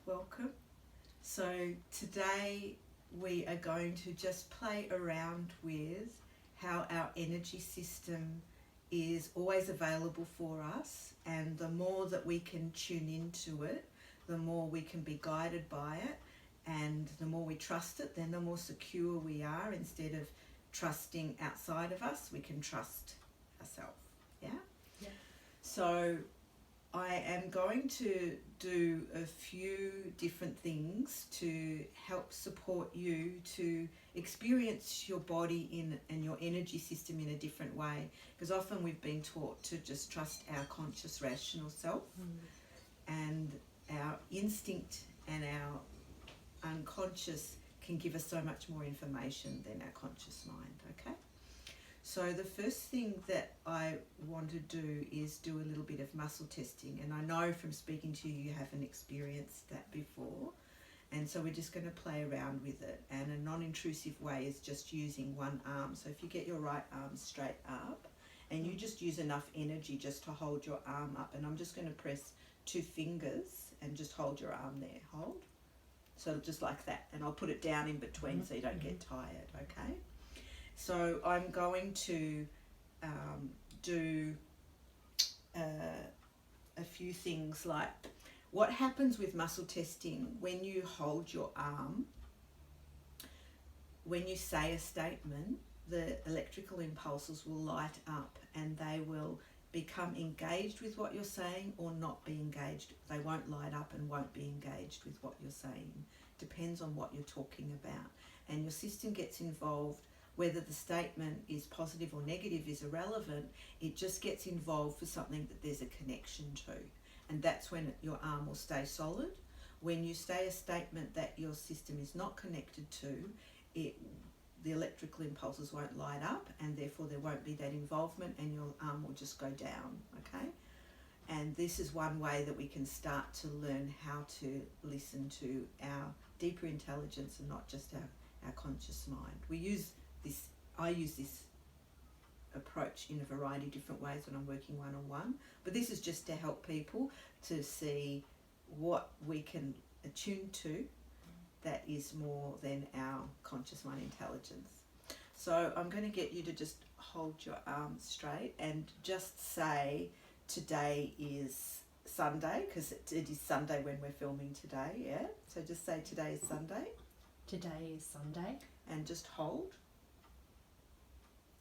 welcome. So today we are going to just play around with how our energy system is always available for us, and the more that we can tune into it, the more we can be guided by it, and the more we trust it, then the more secure we are. Instead of trusting outside of us, we can trust ourselves. Yeah? So I am going to do a few different things to help support you to experience your body and your energy system in a different way, because often we've been taught to just trust our conscious rational self, and our instinct and our unconscious can give us so much more information than our conscious mind. Okay, so the first thing that I want to do is do a little bit of muscle testing, and I know from speaking to you, you haven't experienced that before, and so we're just going to play around with it. And a non-intrusive way is just using one arm. So if you get your right arm straight up, and you just use enough energy just to hold your arm up, and I'm just going to press 2 fingers and just hold your arm there. Hold. So just like that, and I'll put it down in between so you don't get tired. Okay. So I'm going to do a few things, like what happens with muscle testing when you hold your arm. When you say a statement, the electrical impulses will light up and they will become engaged with what you're saying or not be engaged. They won't light up and won't be engaged with what you're saying. Depends on what you're talking about. And your system gets involved. Whether the statement is positive or negative is irrelevant. It just gets involved for something that there's a connection to. And that's when your arm will stay solid. When you say a statement that your system is not connected to, the electrical impulses won't light up, and therefore there won't be that involvement, and your arm will just go down. Okay? And this is one way that we can start to learn how to listen to our deeper intelligence and not just our conscious mind. I use this approach in a variety of different ways when I'm working one-on-one, but this is just to help people to see what we can attune to that is more than our conscious mind intelligence. So I'm going to get you to just hold your arms straight and just say today is Sunday, because it is Sunday when we're filming today. Yeah, so just say today is Sunday. Today is Sunday. And just hold.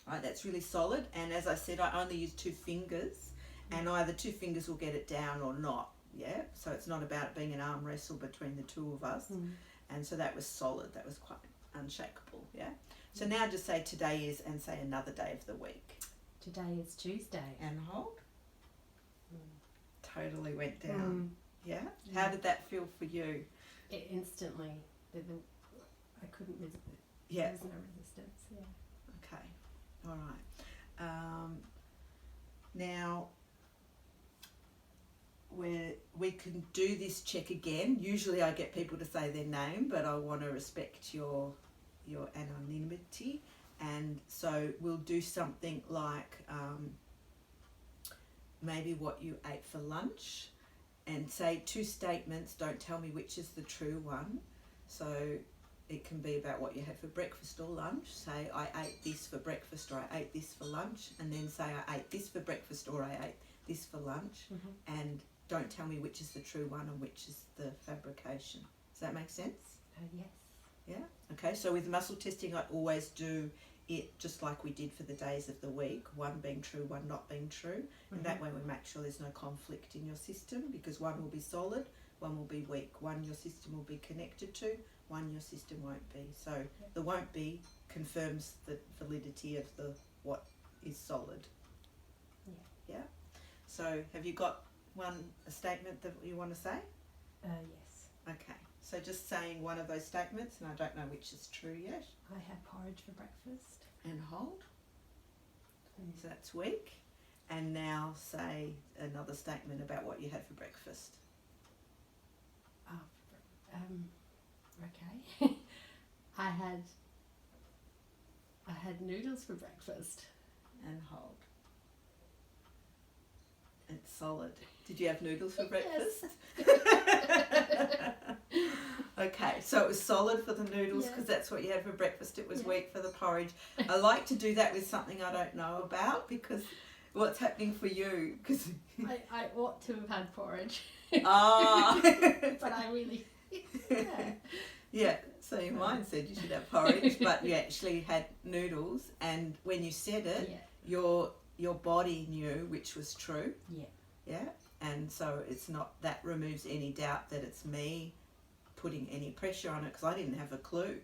Right, that's really solid. And as I said, I only use 2 fingers, and either 2 fingers will get it down or not. Yeah, so it's not about it being an arm wrestle between the 2 of us. And so that was solid. That was quite unshakable. Yeah. So now just say today is, and say another day of the week. Today is Tuesday. And hold. Totally went down. Yeah. How did that feel for you? It instantly, I couldn't resist it. Yeah. There was no resistance. Yeah. Okay. All right. Now we can do this check again. Usually I get people to say their name, but I want to respect your anonymity, and so we'll do something like maybe what you ate for lunch, and say 2 statements. Don't tell me which is the true one. So it can be about what you had for breakfast or lunch. Say, I ate this for breakfast, or I ate this for lunch, and then say, I ate this for breakfast, or I ate this for lunch, and don't tell me which is the true one and which is the fabrication. Does that make sense? Yes. Yeah? Okay, so with muscle testing, I always do it just like we did for the days of the week, one being true, one not being true. And that way we make sure there's no conflict in your system, because one will be solid, one will be weak. One your system will be connected to, one your system won't be. So the won't be confirms the validity of the what is solid. Yeah? So have you got a statement that you want to say? Yes. Okay, so just saying one of those statements, and I don't know which is true yet. I had porridge for breakfast. And hold. So that's weak. And now say another statement about what you had for breakfast. Okay. I had noodles for breakfast. And hold. It's solid. Did you have noodles for breakfast? Yes. So it was solid for the noodles because that's what you had for breakfast. It was weak for the porridge. I like to do that with something I don't know about, because what's happening for you? Because I ought to have had porridge. but I really... Yeah, so your mind said you should have porridge, but you actually had noodles, and when you said it, your body knew which was true. Yeah, and so it's not, that removes any doubt that it's me putting any pressure on it, because I didn't have a clue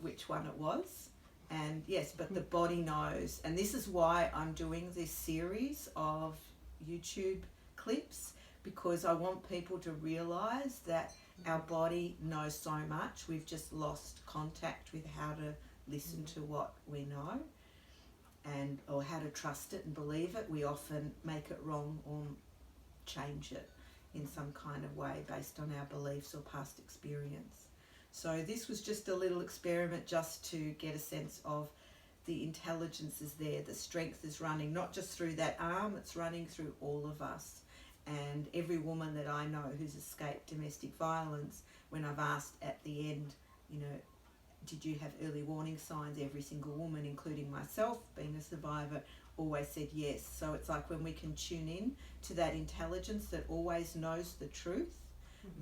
which one it was. And yes, but the body knows, and this is why I'm doing this series of YouTube clips, because I want people to realise that our body knows so much. We've just lost contact with how to listen to what we know, and or how to trust it and believe it. We often make it wrong or change it in some kind of way based on our beliefs or past experience. So this was just a little experiment just to get a sense of the intelligence is there, the strength is running, not just through that arm, it's running through all of us. And every woman that I know who's escaped domestic violence, when I've asked at the end, you know, did you have early warning signs? Every single woman, including myself, being a survivor, always said yes. So it's like when we can tune in to that intelligence that always knows the truth,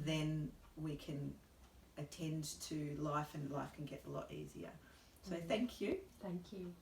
then we can attend to life, and life can get a lot easier. So thank you. Thank you.